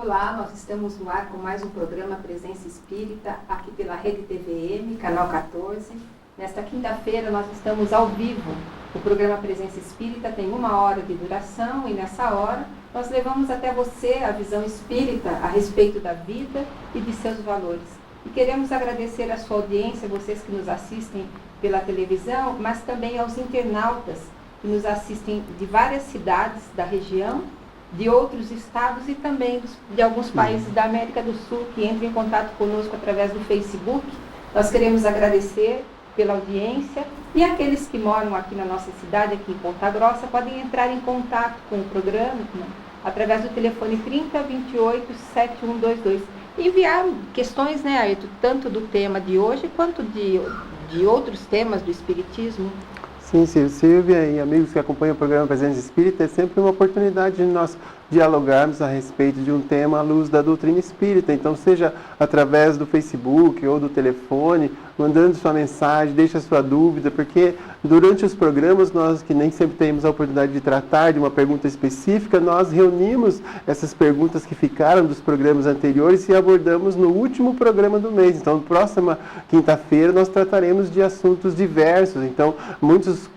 Olá, nós estamos no ar com mais um programa Presença Espírita, aqui pela Rede TVM, canal 14. Nesta quinta-feira nós estamos ao vivo. O programa Presença Espírita tem 1 hora de duração e nessa hora nós levamos até você a visão espírita a respeito da vida e de seus valores. E queremos agradecer a sua audiência, vocês que nos assistem pela televisão, mas também aos internautas que nos assistem de várias cidades da região, de outros estados e também de alguns países da América do Sul que entram em contato conosco através do Facebook. Nós queremos agradecer pela audiência e aqueles que moram aqui na nossa cidade, aqui em Ponta Grossa, podem entrar em contato com o programa através do telefone 3028-7122 e enviar questões, né, Ayrton, tanto do tema de hoje quanto de outros temas do Espiritismo. Sim, Silvia e amigos que acompanham o programa Presença Espírita, é sempre uma oportunidade de nós dialogarmos a respeito de um tema à luz da doutrina espírita. Então, seja através do Facebook ou do telefone, mandando sua mensagem, deixa sua dúvida, porque durante os programas, nós que nem sempre temos a oportunidade de tratar de uma pergunta específica, nós reunimos essas perguntas que ficaram dos programas anteriores e abordamos no último programa do mês. Então, na próxima quinta-feira, nós trataremos de assuntos diversos. Então, muitos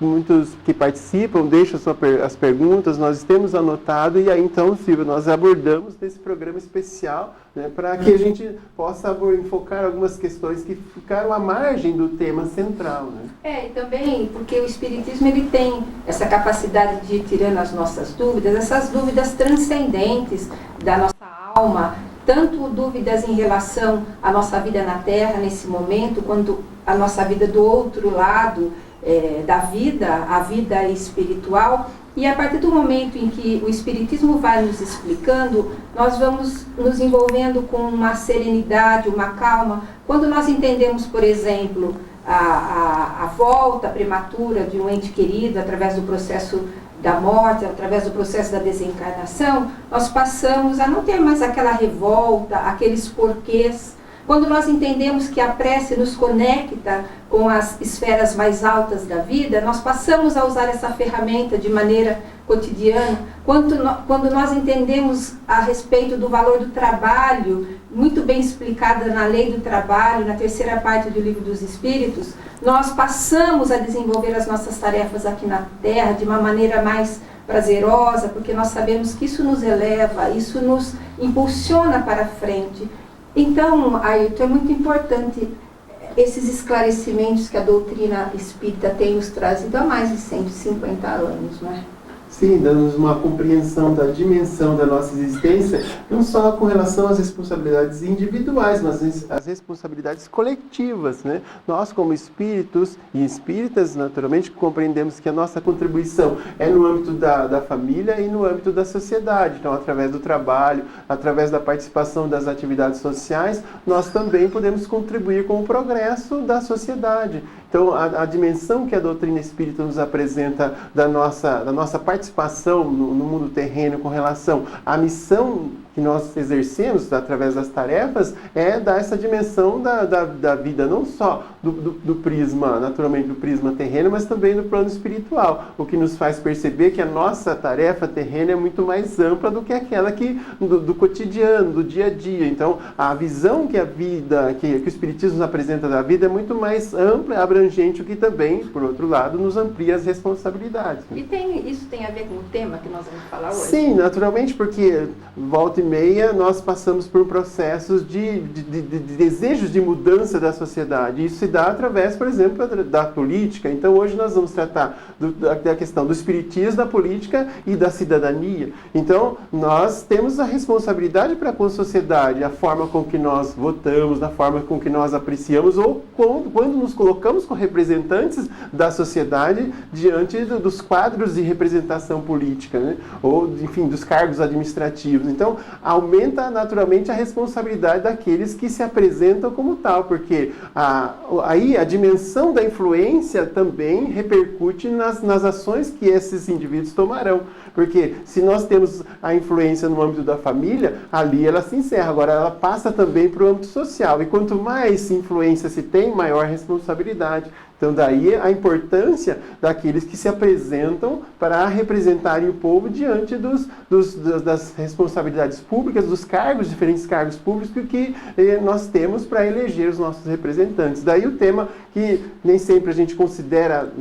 que participam deixam as perguntas, nós temos anotado e aí, então, Silvia, nós abordamos nesse programa especial, né, para que a gente possa enfocar algumas questões que ficaram à margem do tema central, né? E também porque o Espiritismo ele tem essa capacidade de ir tirando as nossas dúvidas, essas dúvidas transcendentes da nossa alma, tanto dúvidas em relação à nossa vida na Terra nesse momento, quanto a nossa vida do outro lado da vida, a vida espiritual. E a partir do momento em que o Espiritismo vai nos explicando, nós vamos nos envolvendo com uma serenidade, uma calma. Quando nós entendemos, por exemplo, a volta prematura de um ente querido através do processo da morte, através do processo da desencarnação, nós passamos a não ter mais aquela revolta, aqueles porquês. Quando nós entendemos que a prece nos conecta com as esferas mais altas da vida, nós passamos a usar essa ferramenta de maneira cotidiana. Quando nós entendemos a respeito do valor do trabalho, muito bem explicada na Lei do Trabalho, na terceira parte do Livro dos Espíritos, nós passamos a desenvolver as nossas tarefas aqui na Terra de uma maneira mais prazerosa, porque nós sabemos que isso nos eleva, isso nos impulsiona para frente. Então, Ayrton, é muito importante esses esclarecimentos que a doutrina espírita tem nos trazido há mais de 150 anos, não é? Sim, dando-nos uma compreensão da dimensão da nossa existência, não só com relação às responsabilidades individuais, mas às responsabilidades coletivas, né? Nós, como espíritos e espíritas, naturalmente, compreendemos que a nossa contribuição é no âmbito da família e no âmbito da sociedade. Então, através do trabalho, através da participação das atividades sociais, nós também podemos contribuir com o progresso da sociedade. Então, a dimensão que a doutrina espírita nos apresenta da nossa participação no mundo terreno com relação à missão que nós exercemos através das tarefas é dar essa dimensão da vida, não só do prisma, naturalmente do prisma terreno, mas também do plano espiritual, o que nos faz perceber que a nossa tarefa terrena é muito mais ampla do que aquela do cotidiano, do dia a dia. Então, a visão que a vida, que o Espiritismo nos apresenta da vida é muito mais ampla e abrangente, o que também, por outro lado, nos amplia as responsabilidades. E isso tem a ver com o tema que nós vamos falar hoje? Sim, naturalmente, porque volta e meia nós passamos por processos de desejos de mudança da sociedade. Isso se dá através, por exemplo, da política. Então, hoje nós vamos tratar da questão do espiritismo, da política e da cidadania. Então, nós temos a responsabilidade para com a sociedade, a forma com que nós votamos, da forma com que nós apreciamos ou quando nos colocamos com representantes da sociedade diante dos quadros de representação política, né? Ou, enfim, dos cargos administrativos. Então, aumenta naturalmente a responsabilidade daqueles que se apresentam como tal, porque aí a dimensão da influência também repercute nas ações que esses indivíduos tomarão. Porque se nós temos a influência no âmbito da família, ali ela se encerra. Agora ela passa também para o âmbito social. E quanto mais influência se tem, maior responsabilidade. Então, daí a importância daqueles que se apresentam para representarem o povo diante das responsabilidades públicas, dos cargos, diferentes cargos públicos que nós temos para eleger os nossos representantes. Daí o tema que nem sempre a gente considera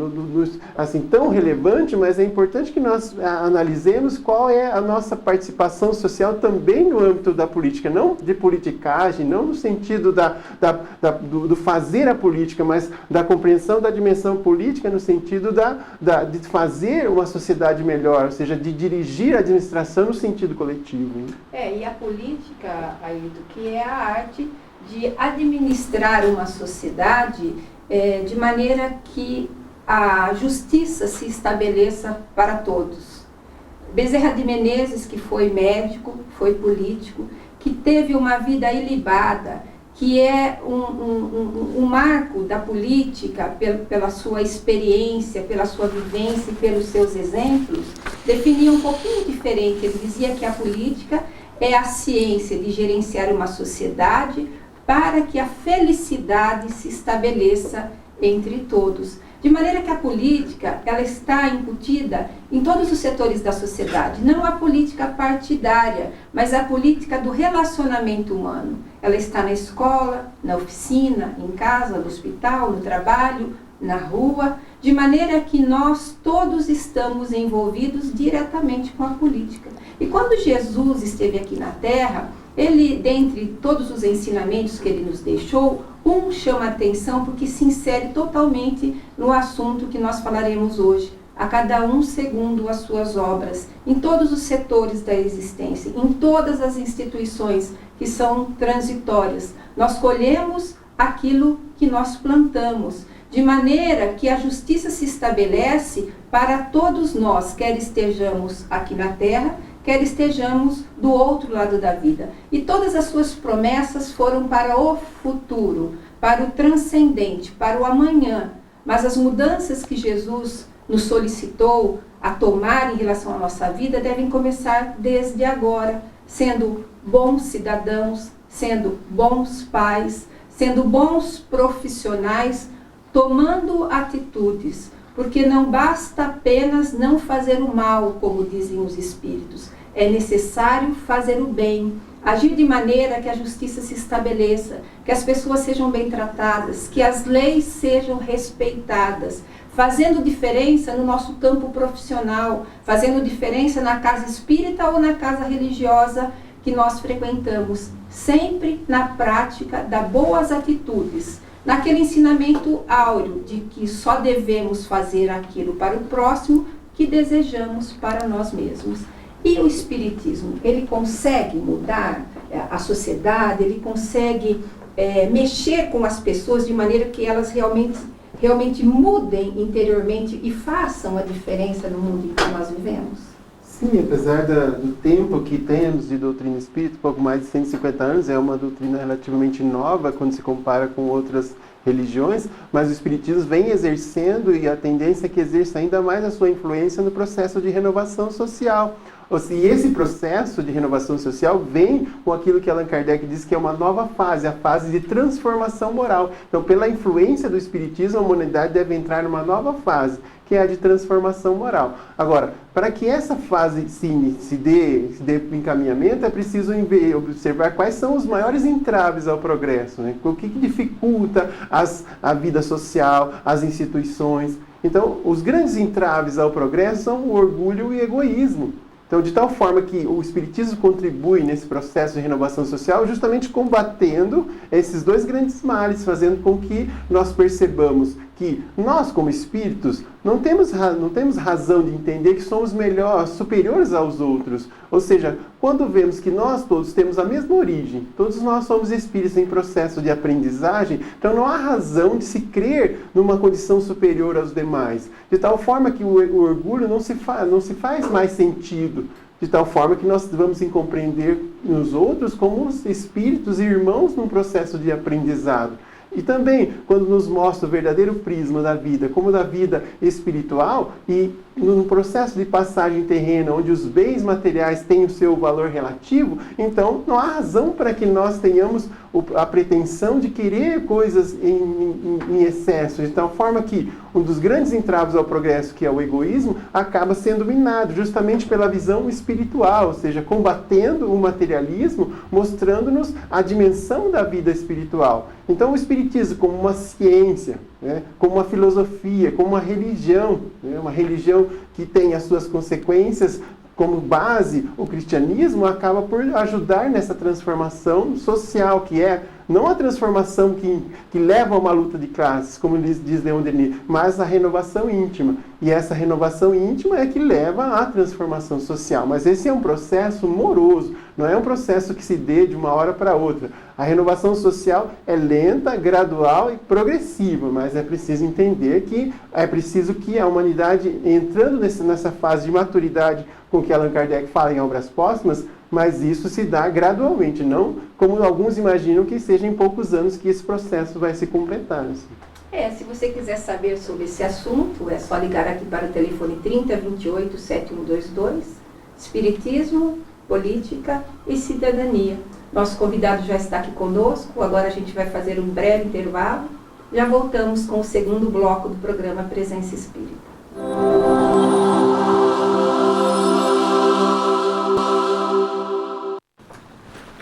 assim, tão relevante, mas é importante que nós analisemos qual é a nossa participação social também no âmbito da política, não de politicagem, não no sentido do fazer a política, mas da compreensão da dimensão política no sentido de fazer uma sociedade melhor, ou seja, de dirigir a administração no sentido coletivo. E a política, Ailton, que é a arte de administrar uma sociedade de maneira que a justiça se estabeleça para todos. Bezerra de Menezes, que foi médico, foi político, que teve uma vida ilibada, que é um marco da política pela sua experiência, pela sua vivência e pelos seus exemplos, definia um pouquinho diferente. Ele dizia que a política é a ciência de gerenciar uma sociedade para que a felicidade se estabeleça entre todos. De maneira que a política, ela está incutida em todos os setores da sociedade. Não a política partidária, mas a política do relacionamento humano. Ela está na escola, na oficina, em casa, no hospital, no trabalho, na rua, de maneira que nós todos estamos envolvidos diretamente com a política. E quando Jesus esteve aqui na Terra, ele, dentre todos os ensinamentos que ele nos deixou, chama a atenção porque se insere totalmente no assunto que nós falaremos hoje. A cada um segundo as suas obras, em todos os setores da existência, em todas as instituições que são transitórias. Nós colhemos aquilo que nós plantamos, de maneira que a justiça se estabelece para todos nós, quer estejamos aqui na Terra, quer estejamos do outro lado da vida. E todas as suas promessas foram para o futuro, para o transcendente, para o amanhã. Mas as mudanças que Jesus nos solicitou a tomar em relação à nossa vida devem começar desde agora, sendo bons cidadãos, sendo bons pais, sendo bons profissionais, tomando atitudes, porque não basta apenas não fazer o mal, como dizem os espíritos. É necessário fazer o bem, agir de maneira que a justiça se estabeleça, que as pessoas sejam bem tratadas, que as leis sejam respeitadas, fazendo diferença no nosso campo profissional, fazendo diferença na casa espírita ou na casa religiosa que nós frequentamos, sempre na prática das boas atitudes, naquele ensinamento áureo de que só devemos fazer aquilo para o próximo que desejamos para nós mesmos. E o Espiritismo, ele consegue mudar a sociedade, ele consegue mexer com as pessoas de maneira que elas realmente mudem interiormente e façam a diferença no mundo em que nós vivemos? Sim, apesar do tempo que temos de doutrina espírita, pouco mais de 150 anos, é uma doutrina relativamente nova quando se compara com outras religiões, mas o Espiritismo vem exercendo, e a tendência é que exerça ainda mais a sua influência no processo de renovação social. E esse processo de renovação social vem com aquilo que Allan Kardec diz que é uma nova fase, a fase de transformação moral. Então, pela influência do Espiritismo, a humanidade deve entrar numa nova fase, que é a de transformação moral. Agora, para que essa fase se dê encaminhamento, é preciso observar quais são os maiores entraves ao progresso, né? O que dificulta a vida social, as instituições. Então, os grandes entraves ao progresso são o orgulho e o egoísmo. Então, de tal forma que o Espiritismo contribui nesse processo de renovação social justamente combatendo esses dois grandes males, fazendo com que nós percebamos que nós, como espíritos, não temos razão de entender que somos superiores aos outros. Ou seja, quando vemos que nós todos temos a mesma origem, todos nós somos espíritos em processo de aprendizagem, então não há razão de se crer numa condição superior aos demais. De tal forma que o orgulho não se faz mais sentido. De tal forma que nós vamos compreender os outros como os espíritos e irmãos num processo de aprendizado. E também, quando nos mostra o verdadeiro prisma da vida, como da vida espiritual, e num processo de passagem terrena, onde os bens materiais têm o seu valor relativo, então não há razão para que nós tenhamos a pretensão de querer coisas em excesso, de tal forma que um dos grandes entraves ao progresso, que é o egoísmo, acaba sendo minado justamente pela visão espiritual, ou seja, combatendo o materialismo, mostrando-nos a dimensão da vida espiritual. Então o Espiritismo como uma ciência, né, como uma filosofia, como uma religião, né, uma religião que tem as suas consequências como base, o cristianismo acaba por ajudar nessa transformação social, que é não a transformação que leva a uma luta de classes, como diz Leon Denis, mas a renovação íntima. E essa renovação íntima é que leva à transformação social. Mas esse é um processo moroso, não é um processo que se dê de uma hora para outra. A renovação social é lenta, gradual e progressiva, mas é preciso entender que é preciso que a humanidade, entrando nessa fase de maturidade com que Allan Kardec fala em Obras Póstumas, mas isso se dá gradualmente, não como alguns imaginam que seja em poucos anos que esse processo vai se completar. Assim. Se você quiser saber sobre esse assunto, é só ligar aqui para o telefone 3028-7122, Espiritismo, Política e Cidadania. Nosso convidado já está aqui conosco, agora a gente vai fazer um breve intervalo. Já voltamos com o segundo bloco do programa Presença Espírita.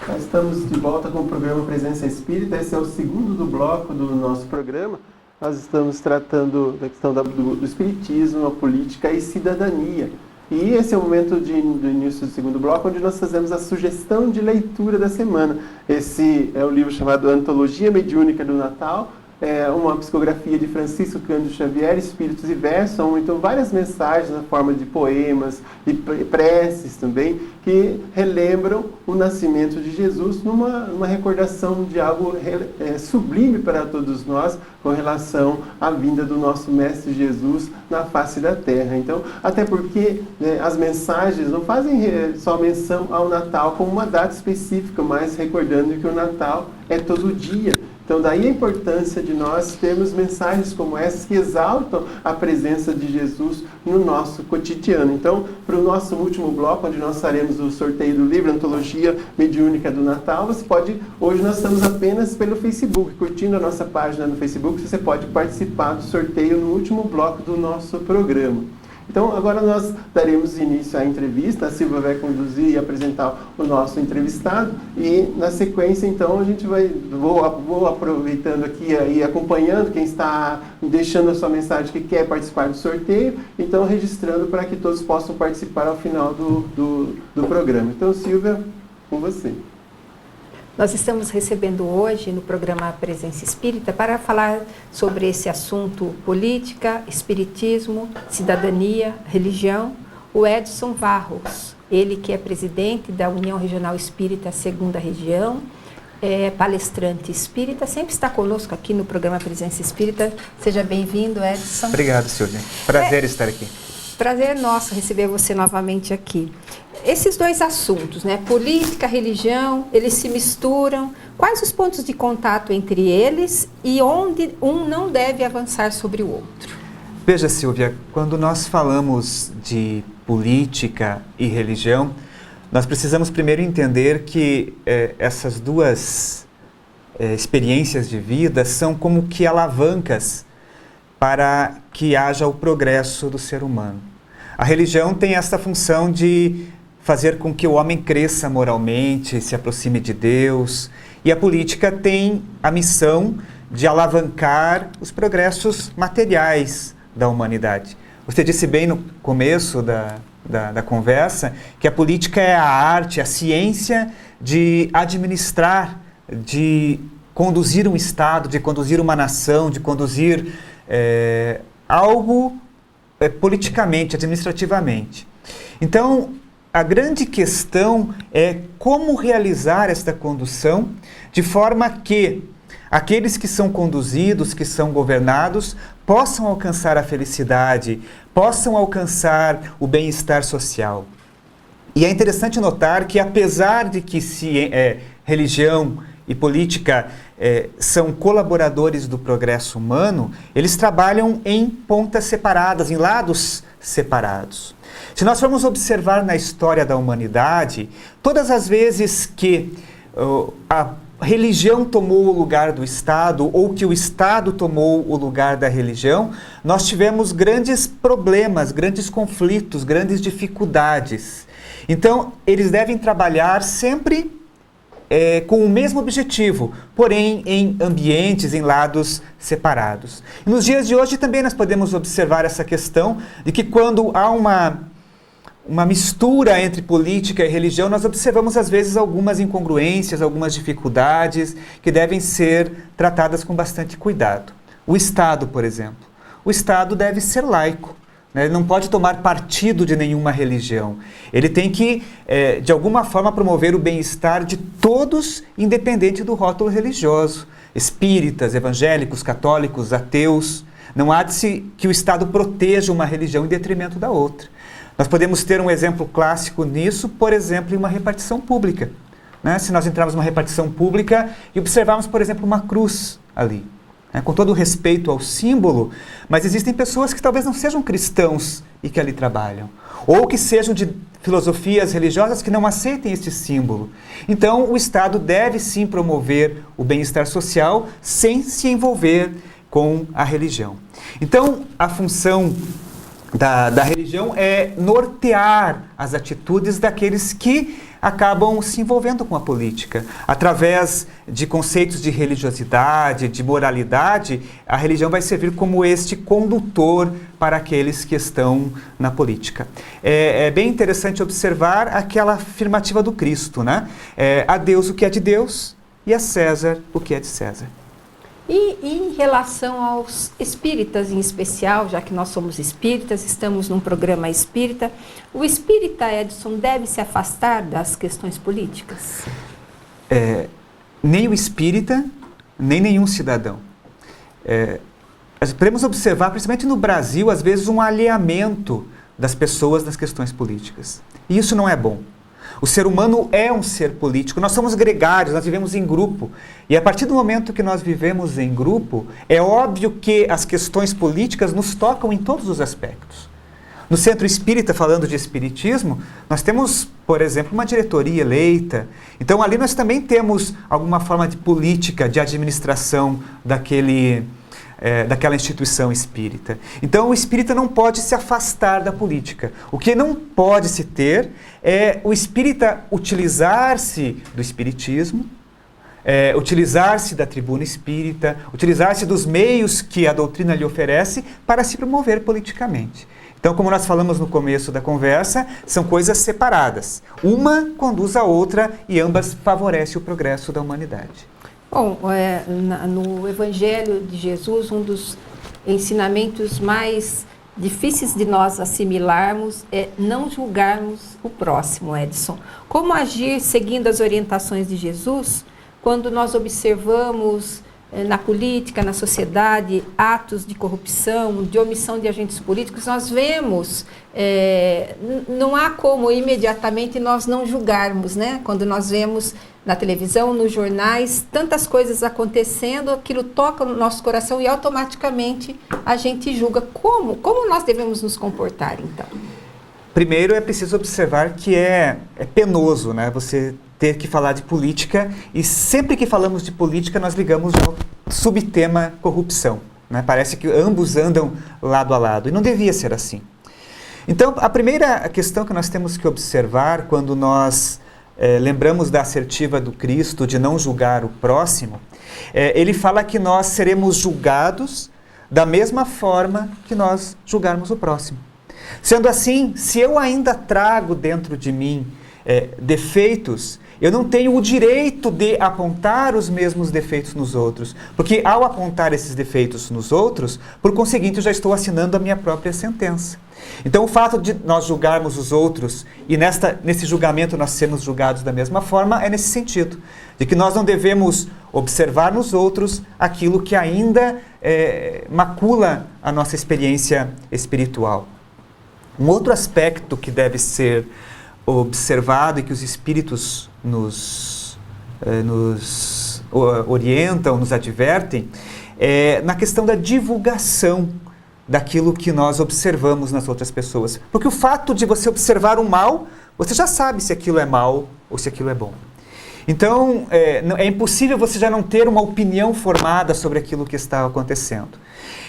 Nós estamos de volta com o programa Presença Espírita. Esse é o segundo do bloco do nosso programa. Nós estamos tratando da questão do Espiritismo, a política e cidadania. E esse é o momento do início do segundo bloco, onde nós fazemos a sugestão de leitura da semana. Esse é o livro chamado Antologia Mediúnica do Natal, é uma psicografia de Francisco Cândido Xavier, Espíritos e Versos, então várias mensagens na forma de poemas, de preces também, que relembram o nascimento de Jesus numa recordação de algo sublime para todos nós com relação à vinda do nosso Mestre Jesus na face da terra. Então, até porque as mensagens não fazem só menção ao Natal como uma data específica, mas recordando que o Natal é todo dia. Então, daí a importância de nós termos mensagens como essas que exaltam a presença de Jesus no nosso cotidiano. Então, para o nosso último bloco, onde nós faremos o sorteio do livro Antologia Mediúnica do Natal, você pode, hoje nós estamos apenas pelo Facebook, curtindo a nossa página no Facebook, você pode participar do sorteio no último bloco do nosso programa. Então, agora nós daremos início à entrevista, a Silvia vai conduzir e apresentar o nosso entrevistado, e na sequência, então, a gente vou aproveitando aqui e acompanhando quem está deixando a sua mensagem que quer participar do sorteio, então registrando para que todos possam participar ao final do programa. Então, Silvia, com você. Nós estamos recebendo hoje no programa Presença Espírita para falar sobre esse assunto política, espiritismo, cidadania, religião, o Edson Varros, ele que é presidente da União Regional Espírita Segunda Região, é palestrante espírita, sempre está conosco aqui no programa Presença Espírita. Seja bem-vindo, Edson. Obrigado, Silvia. Prazer estar aqui. Prazer nosso receber você novamente aqui. Esses dois assuntos, né, política, religião, eles se misturam. Quais os pontos de contato entre eles e onde um não deve avançar sobre o outro? Veja, Silvia, quando nós falamos de política e religião, nós precisamos primeiro entender que essas duas experiências de vida são como que alavancas para que haja o progresso do ser humano. A religião tem essa função de fazer com que o homem cresça moralmente, se aproxime de Deus, e a política tem a missão de alavancar os progressos materiais da humanidade. Você disse bem no começo da conversa que a política é a arte, a ciência de administrar, de conduzir um Estado, de conduzir uma nação, de conduzir algo politicamente, administrativamente. Então, a grande questão é como realizar esta condução de forma que aqueles que são conduzidos, que são governados, possam alcançar a felicidade, possam alcançar o bem-estar social. E é interessante notar que, apesar de que religião e política são colaboradores do progresso humano, eles trabalham em pontas separadas, em lados separados. Se nós formos observar na história da humanidade, todas as vezes que a religião tomou o lugar do Estado ou que o Estado tomou o lugar da religião, nós tivemos grandes problemas, grandes conflitos, grandes dificuldades. Então, eles devem trabalhar sempre com o mesmo objetivo, porém em ambientes, em lados separados. E nos dias de hoje também nós podemos observar essa questão de que quando há uma mistura entre política e religião, nós observamos às vezes algumas incongruências, algumas dificuldades que devem ser tratadas com bastante cuidado. O Estado, por exemplo. O Estado deve ser laico. Ele não pode tomar partido de nenhuma religião. Ele tem que, de alguma forma, promover o bem-estar de todos, independente do rótulo religioso. Espíritas, evangélicos, católicos, ateus. Não há que o Estado proteja uma religião em detrimento da outra. Nós podemos ter um exemplo clássico nisso, por exemplo, em uma repartição pública. Se nós entrarmos numa repartição pública e observarmos, por exemplo, uma cruz ali. Com todo o respeito ao símbolo, mas existem pessoas que talvez não sejam cristãos e que ali trabalham. Ou que sejam de filosofias religiosas que não aceitem este símbolo. Então, o Estado deve sim promover o bem-estar social sem se envolver com a religião. Então, a função da religião é nortear as atitudes daqueles que acabam se envolvendo com a política. Através de conceitos de religiosidade, de moralidade, a religião vai servir como este condutor para aqueles que estão na política. É bem interessante observar aquela afirmativa do Cristo, a Deus o que é de Deus e a César o que é de César. E em relação aos espíritas em especial, já que nós somos espíritas, estamos num programa espírita, o espírita, Edson, deve se afastar das questões políticas? Nem o espírita, nem nenhum cidadão. Podemos observar, principalmente no Brasil, às vezes um alheamento das pessoas das questões políticas. E isso não é bom. O ser humano é um ser político, nós somos gregários, nós vivemos em grupo. E a partir do momento que nós vivemos em grupo, é óbvio que as questões políticas nos tocam em todos os aspectos. No Centro Espírita, falando de espiritismo, nós temos, por exemplo, uma diretoria eleita. Então ali nós também temos alguma forma de política, de administração daquela instituição espírita. Então o espírita não pode se afastar da política. O que não pode se ter é o espírita utilizar-se do espiritismo, utilizar-se da tribuna espírita, utilizar-se dos meios que a doutrina lhe oferece para se promover politicamente. Então, como nós falamos no começo da conversa, são coisas separadas. Uma conduz à outra e ambas favorecem o progresso da humanidade. Bom, no Evangelho de Jesus, um dos ensinamentos mais difíceis de nós assimilarmos é não julgarmos o próximo, Edson. Como agir seguindo as orientações de Jesus quando nós observamos na política, na sociedade, atos de corrupção, de omissão de agentes políticos? Nós vemos, não há como imediatamente nós não julgarmos, quando nós vemos na televisão, nos jornais, tantas coisas acontecendo, aquilo toca no nosso coração e automaticamente a gente julga. Como nós devemos nos comportar, então? Primeiro é preciso observar que é penoso, você ter que falar de política, e sempre que falamos de política nós ligamos ao subtema corrupção. Parece que ambos andam lado a lado, e não devia ser assim. Então, a primeira questão que nós temos que observar quando nós lembramos da assertiva do Cristo de não julgar o próximo, ele fala que nós seremos julgados da mesma forma que nós julgarmos o próximo. Sendo assim, se eu ainda trago dentro de mim defeitos, eu não tenho o direito de apontar os mesmos defeitos nos outros, porque ao apontar esses defeitos nos outros, por conseguinte, eu já estou assinando a minha própria sentença. Então, o fato de nós julgarmos os outros e nesse julgamento nós sermos julgados da mesma forma é nesse sentido, de que nós não devemos observar nos outros aquilo que ainda macula a nossa experiência espiritual. Um outro aspecto que deve ser observado e que os espíritos nos orientam, nos advertem, na questão da divulgação daquilo que nós observamos nas outras pessoas. Porque o fato de você observar um mal, você já sabe se aquilo é mal ou se aquilo é bom. Então, é impossível você já não ter uma opinião formada sobre aquilo que está acontecendo.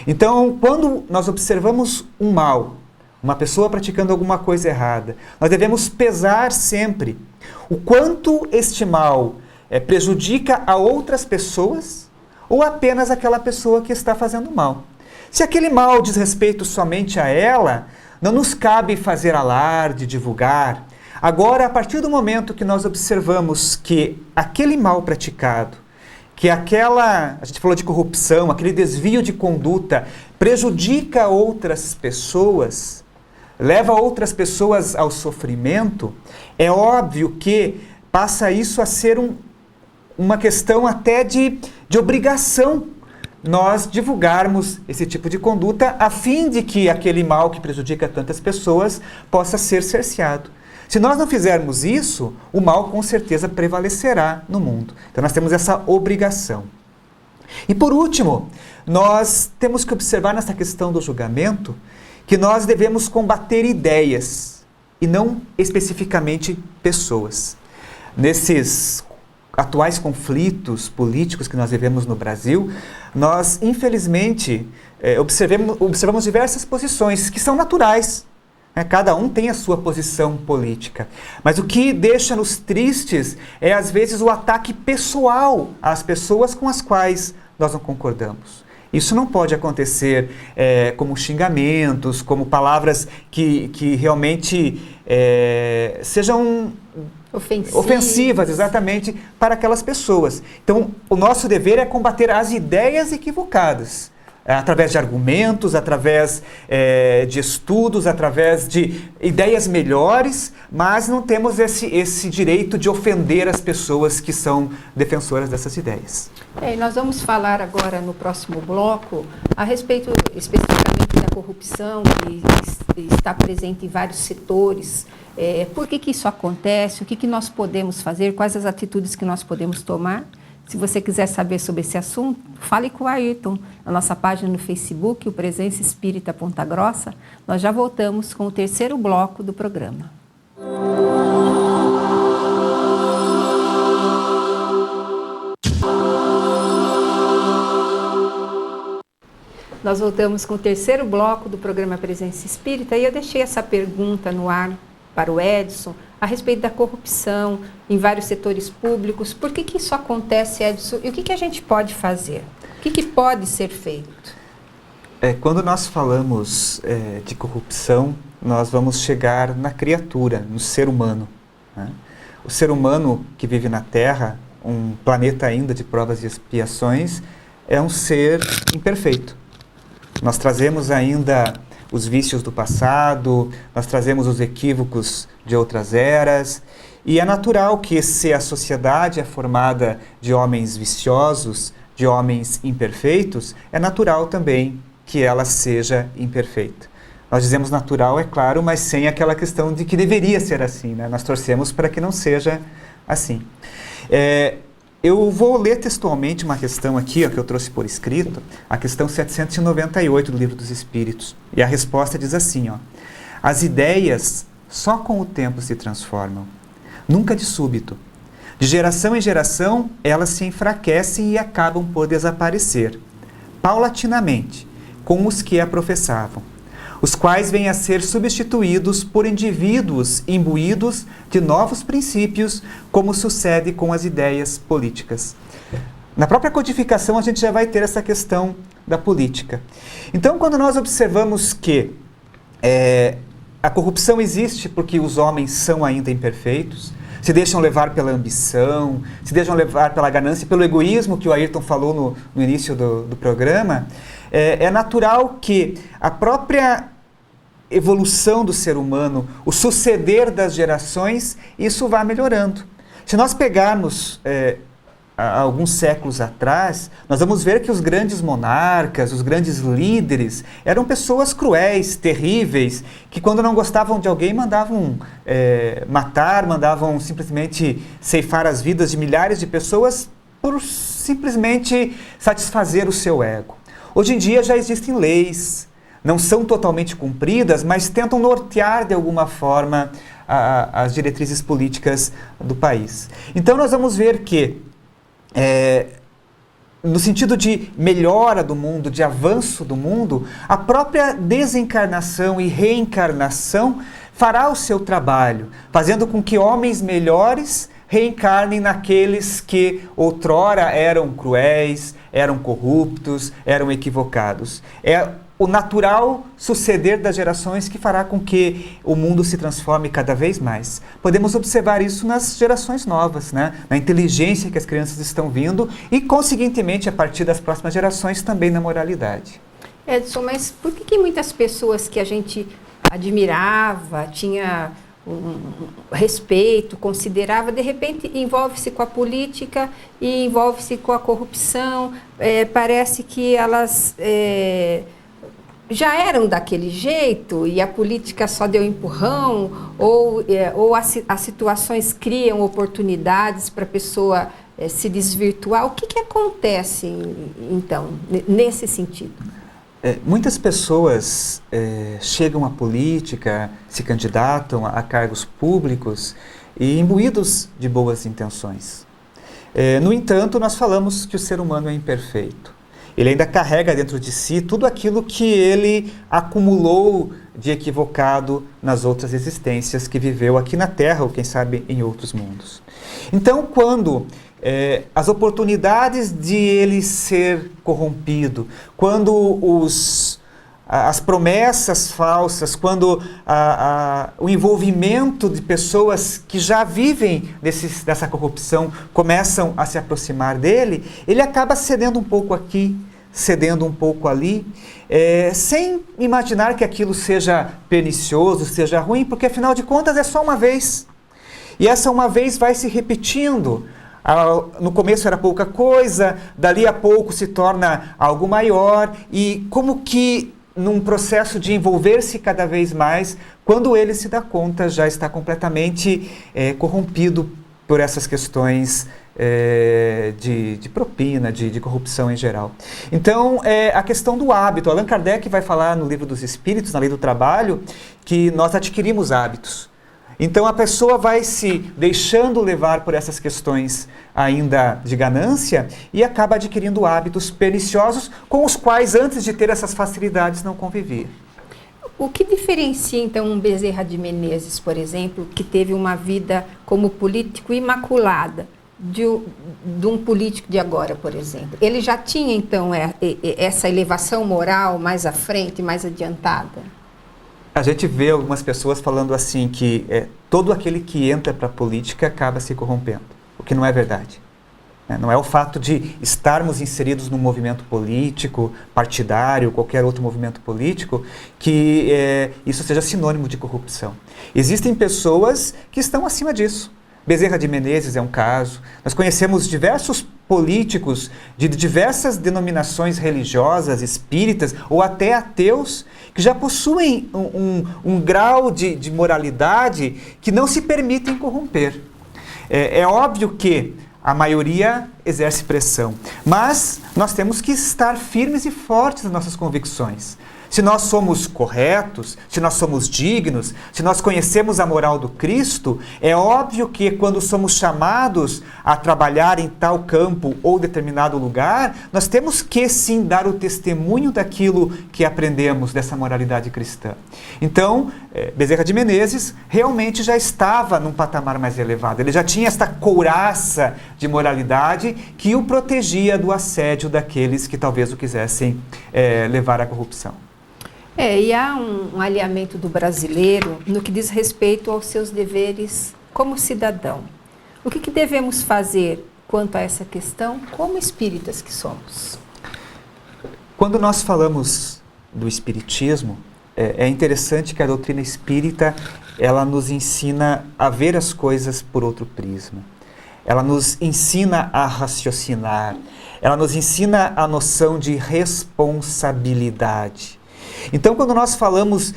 Então, quando nós observamos um mal, uma pessoa praticando alguma coisa errada, nós devemos pesar sempre o quanto este mal prejudica a outras pessoas ou apenas aquela pessoa que está fazendo mal. Se aquele mal diz respeito somente a ela, não nos cabe fazer alarde, divulgar. Agora, a partir do momento que nós observamos que aquele mal praticado, que a gente falou de corrupção, aquele desvio de conduta prejudica outras pessoas, leva outras pessoas ao sofrimento, é óbvio que passa isso a ser uma questão até de obrigação nós divulgarmos esse tipo de conduta a fim de que aquele mal que prejudica tantas pessoas possa ser cerceado. Se nós não fizermos isso, o mal com certeza prevalecerá no mundo. Então nós temos essa obrigação. E por último, nós temos que observar nessa questão do julgamento que nós devemos combater ideias e não especificamente pessoas. Nesses atuais conflitos políticos que nós vivemos no Brasil, nós infelizmente observamos diversas posições que são naturais. Cada um tem a sua posição política. Mas o que deixa-nos tristes é, às vezes, o ataque pessoal às pessoas com as quais nós não concordamos. Isso não pode acontecer como xingamentos, como palavras que realmente sejam ofensivas, exatamente, para aquelas pessoas. Então, o nosso dever é combater as ideias equivocadas. Através de argumentos, através de estudos, através de ideias melhores, mas não temos esse direito de ofender as pessoas que são defensoras dessas ideias. E nós vamos falar agora no próximo bloco a respeito especificamente da corrupção que está presente em vários setores. Por que isso acontece? O que nós podemos fazer? Quais as atitudes que nós podemos tomar? Se você quiser saber sobre esse assunto, fale com o Ayrton, na nossa página no Facebook, o Presença Espírita Ponta Grossa. Nós já voltamos com o terceiro bloco do programa. Nós voltamos com o terceiro bloco do programa Presença Espírita e eu deixei essa pergunta no ar para o Edson, a respeito da corrupção em vários setores públicos. Por que isso acontece, Edson? E o que a gente pode fazer? O que pode ser feito? Quando nós falamos de corrupção, nós vamos chegar na criatura, no ser humano, né? O ser humano que vive na Terra, um planeta ainda de provas e expiações, é um ser imperfeito. Nós trazemos ainda os vícios do passado, nós trazemos os equívocos de outras eras, e é natural que se a sociedade é formada de homens viciosos, de homens imperfeitos, é natural também que ela seja imperfeita. Nós dizemos natural, é claro, mas sem aquela questão de que deveria ser assim, né? Nós torcemos para que não seja assim. Eu vou ler textualmente uma questão aqui, que eu trouxe por escrito, a questão 798 do Livro dos Espíritos. E a resposta diz assim, as ideias só com o tempo se transformam, nunca de súbito. De geração em geração, elas se enfraquecem e acabam por desaparecer, paulatinamente, com os que a professavam, os quais vêm a ser substituídos por indivíduos imbuídos de novos princípios, como sucede com as ideias políticas. Na própria codificação, a gente já vai ter essa questão da política. Então, quando nós observamos que a corrupção existe porque os homens são ainda imperfeitos, se deixam levar pela ambição, se deixam levar pela ganância, pelo egoísmo que o Ayrton falou no início do programa, é natural que a própria evolução do ser humano, o suceder das gerações, isso vá melhorando. Se nós pegarmos há alguns séculos atrás, nós vamos ver que os grandes monarcas, os grandes líderes, eram pessoas cruéis, terríveis, que quando não gostavam de alguém mandavam matar, mandavam simplesmente ceifar as vidas de milhares de pessoas por simplesmente satisfazer o seu ego. Hoje em dia já existem leis, não são totalmente cumpridas, mas tentam nortear de alguma forma as diretrizes políticas do país. Então nós vamos ver que, no sentido de melhora do mundo, de avanço do mundo, a própria desencarnação e reencarnação fará o seu trabalho, fazendo com que homens melhores reencarnem naqueles que outrora eram cruéis, eram corruptos, eram equivocados. É o natural suceder das gerações que fará com que o mundo se transforme cada vez mais. Podemos observar isso nas gerações novas, né? Na inteligência que as crianças estão vindo e, conseguintemente, a partir das próximas gerações, também na moralidade. Edson, mas por que muitas pessoas que a gente admirava, tinha um respeito, considerava, de repente envolve-se com a política e envolve-se com a corrupção? Parece que elas já eram daquele jeito e a política só deu empurrão, ou as situações criam oportunidades para a pessoa se desvirtuar. O que acontece, então, nesse sentido? Muitas pessoas chegam à política, se candidatam a cargos públicos e imbuídos de boas intenções. No entanto, nós falamos que o ser humano é imperfeito. Ele ainda carrega dentro de si tudo aquilo que ele acumulou de equivocado nas outras existências que viveu aqui na Terra ou, quem sabe, em outros mundos. Então, quando as oportunidades de ele ser corrompido, quando as promessas falsas, quando o envolvimento de pessoas que já vivem dessa corrupção começam a se aproximar dele, ele acaba cedendo um pouco aqui, cedendo um pouco ali, sem imaginar que aquilo seja pernicioso, seja ruim, porque afinal de contas é só uma vez. E essa uma vez vai se repetindo. No começo era pouca coisa, dali a pouco se torna algo maior, e como que num processo de envolver-se cada vez mais, quando ele se dá conta, já está completamente corrompido por essas questões de propina, de corrupção em geral. Então, a questão do hábito. Allan Kardec vai falar no Livro dos Espíritos, na Lei do Trabalho, que nós adquirimos hábitos. Então a pessoa vai se deixando levar por essas questões ainda de ganância e acaba adquirindo hábitos perniciosos com os quais, antes de ter essas facilidades, não convivia. O que diferencia, então, um Bezerra de Menezes, por exemplo, que teve uma vida como político imaculada, de um político de agora, por exemplo? Ele já tinha, então, essa elevação moral mais à frente, mais adiantada? A gente vê algumas pessoas falando assim que todo aquele que entra para a política acaba se corrompendo, o que não é verdade. Não é o fato de estarmos inseridos num movimento político, partidário, qualquer outro movimento político, que isso seja sinônimo de corrupção. Existem pessoas que estão acima disso. Bezerra de Menezes é um caso. Nós conhecemos diversos políticos de diversas denominações religiosas, espíritas ou até ateus, que já possuem um grau de moralidade que não se permitem corromper. É óbvio que a maioria exerce pressão, mas nós temos que estar firmes e fortes nas nossas convicções. Se nós somos corretos, se nós somos dignos, se nós conhecemos a moral do Cristo, é óbvio que quando somos chamados a trabalhar em tal campo ou determinado lugar, nós temos que sim dar o testemunho daquilo que aprendemos dessa moralidade cristã. Então, Bezerra de Menezes realmente já estava num patamar mais elevado. Ele já tinha esta couraça de moralidade que o protegia do assédio daqueles que talvez o quisessem levar à corrupção. E há um alinhamento do brasileiro no que diz respeito aos seus deveres como cidadão. O que devemos fazer quanto a essa questão como espíritas que somos? Quando nós falamos do espiritismo, é interessante que a doutrina espírita ela nos ensina a ver as coisas por outro prisma. Ela nos ensina a raciocinar. Ela nos ensina a noção de responsabilidade. Então, quando nós falamos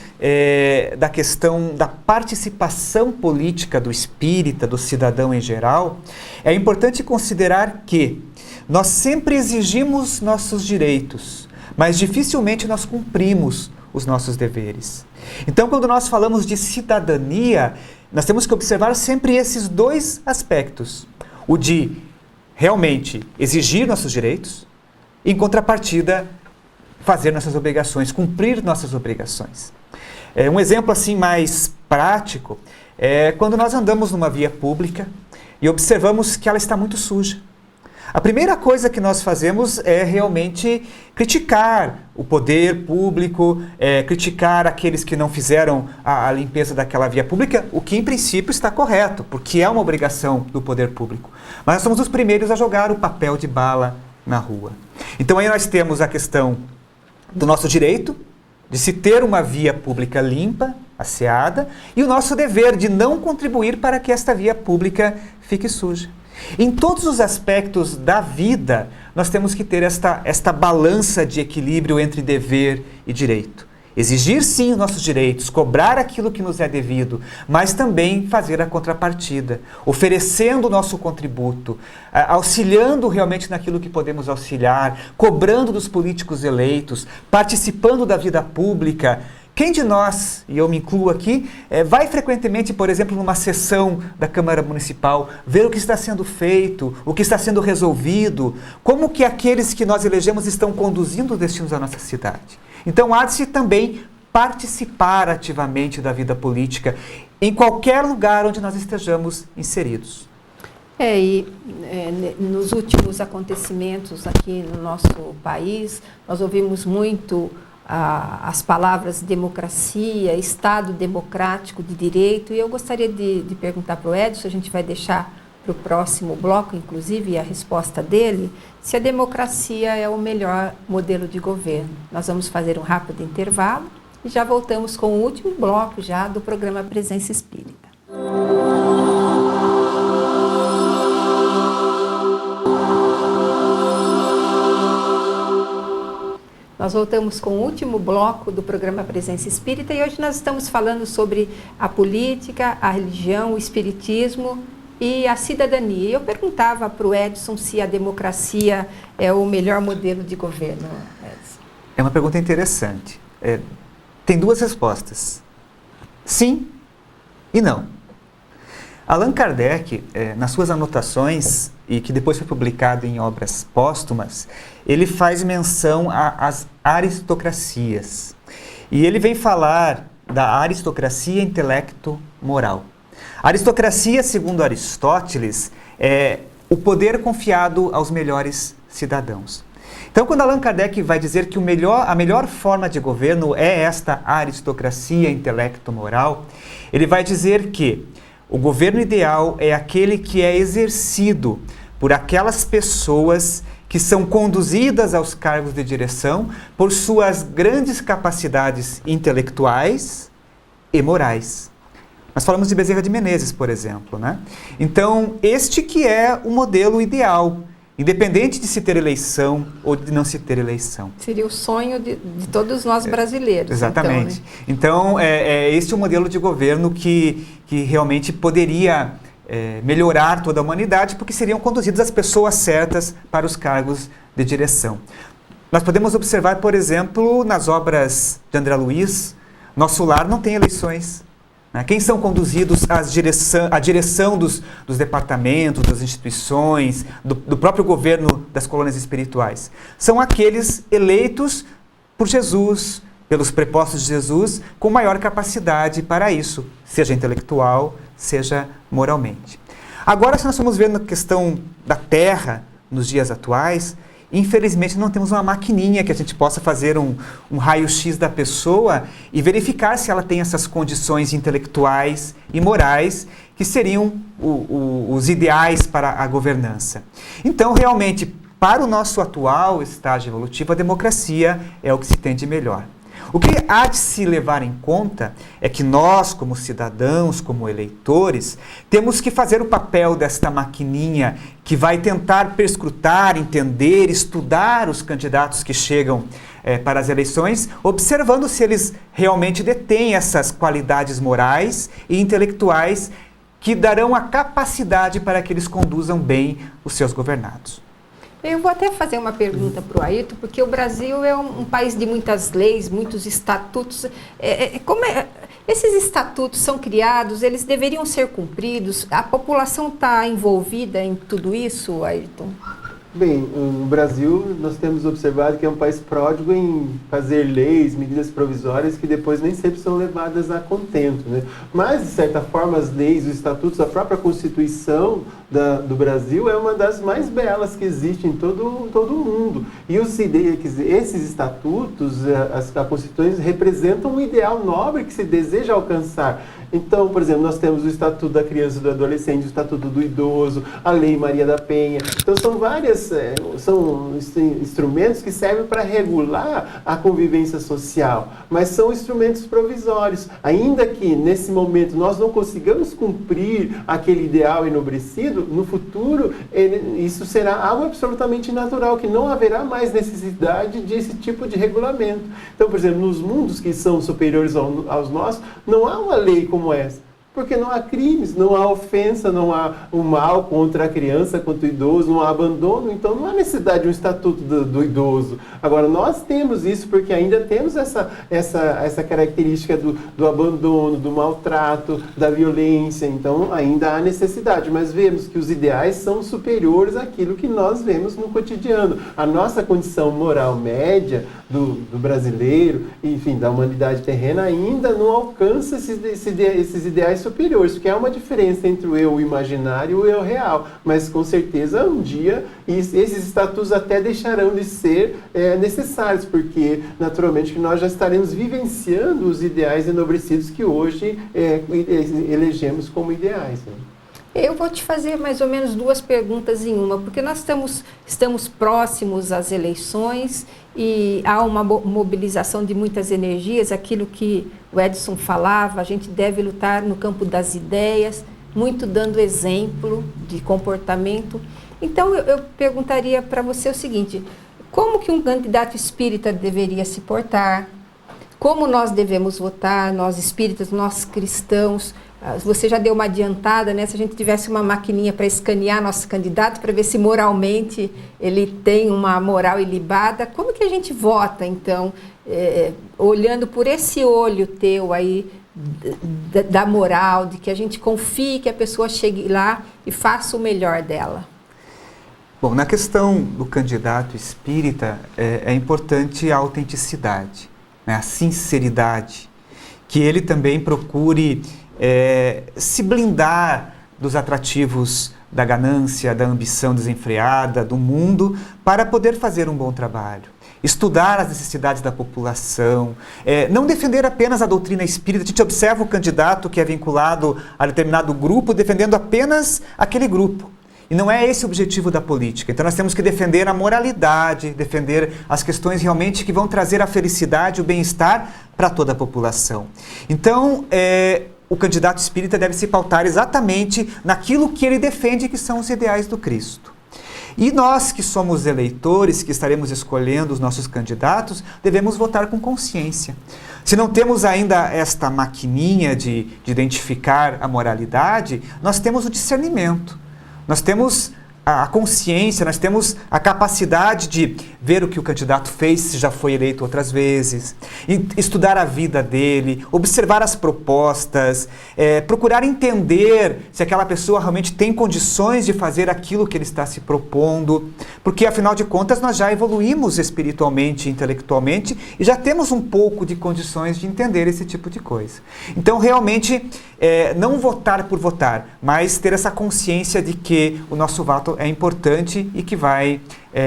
da questão da participação política do espírita, do cidadão em geral, é importante considerar que nós sempre exigimos nossos direitos, mas dificilmente nós cumprimos os nossos deveres. Então, quando nós falamos de cidadania, nós temos que observar sempre esses dois aspectos. O de realmente exigir nossos direitos, em contrapartida, fazer nossas obrigações, cumprir nossas obrigações. Um exemplo assim mais prático é quando nós andamos numa via pública e observamos que ela está muito suja. A primeira coisa que nós fazemos é realmente criticar o poder público, criticar aqueles que não fizeram a limpeza daquela via pública, o que em princípio está correto, porque é uma obrigação do poder público. Mas nós somos os primeiros a jogar o papel de bala na rua. Então aí nós temos a questão do nosso direito, de se ter uma via pública limpa, asseada, e o nosso dever de não contribuir para que esta via pública fique suja. Em todos os aspectos da vida, nós temos que ter esta balança de equilíbrio entre dever e direito. Exigir sim os nossos direitos, cobrar aquilo que nos é devido, mas também fazer a contrapartida, oferecendo o nosso contributo, auxiliando realmente naquilo que podemos auxiliar, cobrando dos políticos eleitos, participando da vida pública. Quem de nós, e eu me incluo aqui, vai frequentemente, por exemplo, numa sessão da Câmara Municipal, ver o que está sendo feito, o que está sendo resolvido, como que aqueles que nós elegemos estão conduzindo os destinos da nossa cidade? Então, há de se também participar ativamente da vida política, em qualquer lugar onde nós estejamos inseridos. Nos últimos acontecimentos aqui no nosso país, nós ouvimos muito as palavras democracia, Estado democrático de direito, e eu gostaria de perguntar para o Edson, a gente vai deixar para o próximo bloco, inclusive, a resposta dele, se a democracia é o melhor modelo de governo. Nós vamos fazer um rápido intervalo e já voltamos com o último bloco já do programa Presença Espírita. Nós voltamos com o último bloco do programa Presença Espírita e hoje nós estamos falando sobre a política, a religião, o espiritismo e a cidadania. Eu perguntava para o Edson se a democracia é o melhor modelo de governo. Edson. É uma pergunta interessante. Tem duas respostas. Sim e não. Allan Kardec, nas suas anotações, e que depois foi publicado em obras póstumas, ele faz menção às aristocracias. E ele vem falar da aristocracia intelecto-moral. A aristocracia, segundo Aristóteles, é o poder confiado aos melhores cidadãos. Então, quando Allan Kardec vai dizer que a melhor forma de governo é esta aristocracia intelecto-moral, ele vai dizer que o governo ideal é aquele que é exercido por aquelas pessoas que são conduzidas aos cargos de direção por suas grandes capacidades intelectuais e morais. Nós falamos de Bezerra de Menezes, por exemplo, né? Então, este que é o modelo ideal, independente de se ter eleição ou de não se ter eleição. Seria o sonho de todos nós brasileiros. Exatamente. Então, este é o modelo de governo que realmente poderia melhorar toda a humanidade, porque seriam conduzidas as pessoas certas para os cargos de direção. Nós podemos observar, por exemplo, nas obras de André Luiz, Nosso Lar não tem eleições. Quem são conduzidos à direção dos departamentos, das instituições, do próprio governo das colônias espirituais? São aqueles eleitos por Jesus, pelos prepostos de Jesus, com maior capacidade para isso, seja intelectual, seja moralmente. Agora, se nós formos ver na questão da terra, nos dias atuais, infelizmente não temos uma maquininha que a gente possa fazer um raio-x da pessoa e verificar se ela tem essas condições intelectuais e morais que seriam os ideais para a governança. Então, realmente, para o nosso atual estágio evolutivo, a democracia é o que se tem de melhor. O que há de se levar em conta é que nós, como cidadãos, como eleitores, temos que fazer o papel desta maquininha que vai tentar perscrutar, entender, estudar os candidatos que chegam para as eleições, observando se eles realmente detêm essas qualidades morais e intelectuais que darão a capacidade para que eles conduzam bem os seus governados. Eu vou até fazer uma pergunta para o Ayrton, porque o Brasil é um país de muitas leis, muitos estatutos. Esses estatutos são criados, eles deveriam ser cumpridos? A população está envolvida em tudo isso, Ayrton? Bem, no Brasil nós temos observado que é um país pródigo em fazer leis, medidas provisórias que depois nem sempre são levadas a contento, né? Mas, de certa forma, as leis, os estatutos, a própria Constituição do Brasil é uma das mais belas que existe em todo o mundo. E esses estatutos, as Constituições representam um ideal nobre que se deseja alcançar. Então, por exemplo, nós temos o Estatuto da Criança e do Adolescente, o Estatuto do Idoso, a Lei Maria da Penha. Então, são instrumentos que servem para regular a convivência social, mas são instrumentos provisórios. Ainda que, nesse momento, nós não consigamos cumprir aquele ideal enobrecido, no futuro, isso será algo absolutamente natural, que não haverá mais necessidade desse tipo de regulamento. Então, por exemplo, nos mundos que são superiores aos nossos, não há uma lei como essa, porque não há crimes, não há ofensa, não há um mal contra a criança, contra o idoso, não há abandono, então não há necessidade de um estatuto do idoso. Agora, nós temos isso porque ainda temos essa característica do abandono, do maltrato, da violência, então ainda há necessidade, mas vemos que os ideais são superiores àquilo que nós vemos no cotidiano. A nossa condição moral média do brasileiro, enfim, da humanidade terrena, ainda não alcança esses ideais superiores, porque há uma diferença entre o eu imaginário e o eu real, mas com certeza um dia esses estatutos até deixarão de ser necessários, porque naturalmente que nós já estaremos vivenciando os ideais enobrecidos que hoje elegemos como ideais, né? Eu vou te fazer mais ou menos duas perguntas em uma, porque nós estamos próximos às eleições e há uma mobilização de muitas energias, aquilo que o Edson falava, a gente deve lutar no campo das ideias, muito dando exemplo de comportamento. Então eu perguntaria para você o seguinte: como que um candidato espírita deveria se portar? Como nós devemos votar, nós espíritas, nós cristãos? Você já deu uma adiantada, né? Se a gente tivesse uma maquininha para escanear nosso candidato, para ver se moralmente ele tem uma moral ilibada, como que a gente vota, então, olhando por esse olho teu aí, da moral, de que a gente confie que a pessoa chegue lá e faça o melhor dela? Bom, na questão do candidato espírita, é importante a autenticidade, né? A sinceridade, que ele também procure se blindar dos atrativos da ganância, da ambição desenfreada, do mundo, para poder fazer um bom trabalho. Estudar as necessidades da população, não defender apenas a doutrina espírita. A gente observa o candidato que é vinculado a determinado grupo, defendendo apenas aquele grupo. E não é esse o objetivo da política. Então nós temos que defender a moralidade, defender as questões realmente que vão trazer a felicidade, o bem-estar para toda a população. Então, o candidato espírita deve se pautar exatamente naquilo que ele defende, que são os ideais do Cristo. E nós que somos eleitores, que estaremos escolhendo os nossos candidatos, devemos votar com consciência. Se não temos ainda esta maquininha de identificar a moralidade, nós temos o discernimento, nós temos a consciência, nós temos a capacidade de ver o que o candidato fez, se já foi eleito outras vezes, estudar a vida dele, observar as propostas, procurar entender se aquela pessoa realmente tem condições de fazer aquilo que ele está se propondo, porque afinal de contas nós já evoluímos espiritualmente, intelectualmente e já temos um pouco de condições de entender esse tipo de coisa. Então realmente não votar por votar, mas ter essa consciência de que o nosso voto é importante e que vai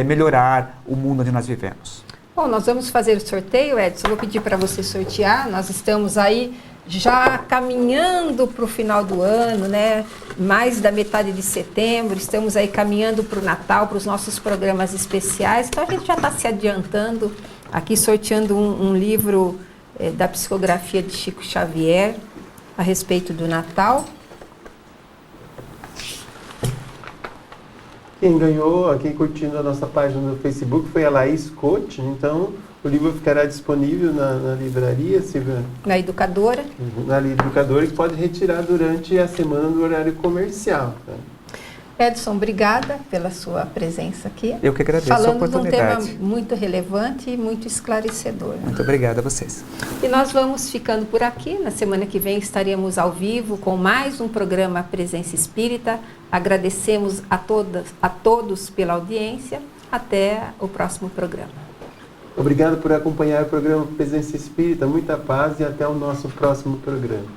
melhorar o mundo onde nós vivemos. Bom, nós vamos fazer o sorteio, Edson. Eu vou pedir para você sortear. Nós estamos aí já caminhando para o final do ano, né? Mais da metade de setembro. Estamos aí caminhando para o Natal, para os nossos programas especiais. Então a gente já está se adiantando aqui, sorteando um livro da psicografia de Chico Xavier a respeito do Natal. Quem ganhou, quem curtindo a nossa página no Facebook foi a Laís Cote, então o livro ficará disponível na livraria, Silvia? Na Educadora. Na Educadora, que pode retirar durante a semana do horário comercial. Tá? Edson, obrigada pela sua presença aqui. Eu que agradeço a Falando de um oportunidade. tema muito relevante e muito esclarecedor. Muito obrigado a vocês. E nós vamos ficando por aqui. Na semana que vem estaremos ao vivo com mais um programa Presença Espírita. Agradecemos a todos pela audiência. Até o próximo programa. Obrigado por acompanhar o programa Presença Espírita. Muita paz e até o nosso próximo programa.